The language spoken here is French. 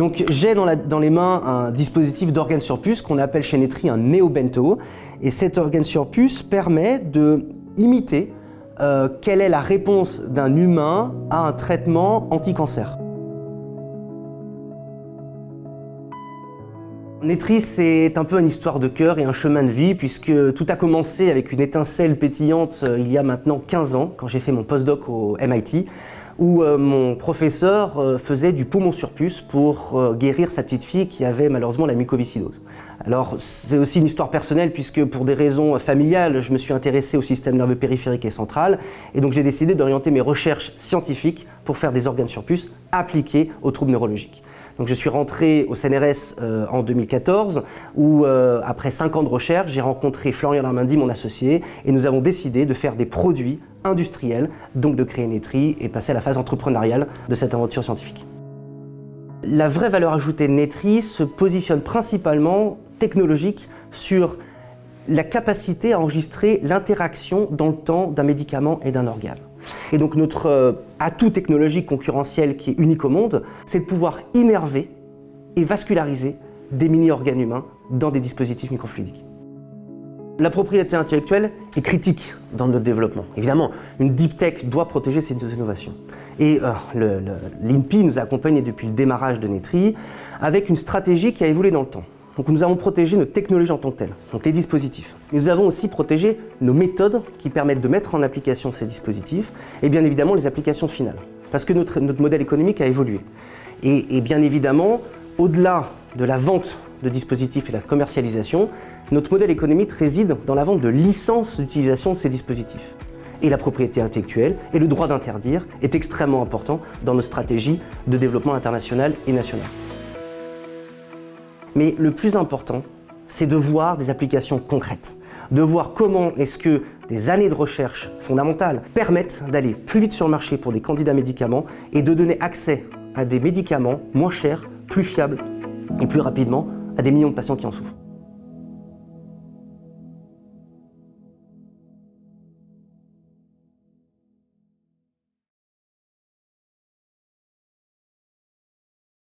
Donc j'ai dans les mains un dispositif d'organe sur puce qu'on appelle chez Netri un néobento. Et cet organe sur puce permet de imiter quelle est la réponse d'un humain à un traitement anti-cancer. Netri, c'est un peu une histoire de cœur et un chemin de vie, puisque tout a commencé avec une étincelle pétillante il y a maintenant 15 ans, quand j'ai fait mon postdoc au MIT, où mon professeur faisait du poumon sur puce pour guérir sa petite fille qui avait malheureusement la mucoviscidose. Alors c'est aussi une histoire personnelle, puisque pour des raisons familiales, je me suis intéressé au système nerveux périphérique et central, et donc j'ai décidé d'orienter mes recherches scientifiques pour faire des organes sur puce appliqués aux troubles neurologiques. Donc je suis rentré au CNRS en 2014 où, après 5 ans de recherche, j'ai rencontré Florian Larmindy, mon associé, et nous avons décidé de faire des produits industriels, donc de créer Netri et passer à la phase entrepreneuriale de cette aventure scientifique. La vraie valeur ajoutée de Netri se positionne principalement technologique sur la capacité à enregistrer l'interaction dans le temps d'un médicament et d'un organe. Et donc notre atout technologique concurrentiel qui est unique au monde, c'est de pouvoir innerver et vasculariser des mini-organes humains dans des dispositifs microfluidiques. La propriété intellectuelle est critique dans notre développement. Évidemment, une deep tech doit protéger ces innovations. Et l'INPI nous a accompagnés depuis le démarrage de Netri avec une stratégie qui a évolué dans le temps. Donc nous avons protégé nos technologies en tant que telles, donc les dispositifs. Nous avons aussi protégé nos méthodes qui permettent de mettre en application ces dispositifs et bien évidemment les applications finales. Parce que notre modèle économique a évolué. Et bien évidemment, au-delà de la vente de dispositifs et de la commercialisation, notre modèle économique réside dans la vente de licences d'utilisation de ces dispositifs. Et la propriété intellectuelle et le droit d'interdire est extrêmement important dans nos stratégies de développement international et national. Mais le plus important, c'est de voir des applications concrètes, de voir comment est-ce que des années de recherche fondamentales permettent d'aller plus vite sur le marché pour des candidats médicaments et de donner accès à des médicaments moins chers, plus fiables et plus rapidement à des millions de patients qui en souffrent.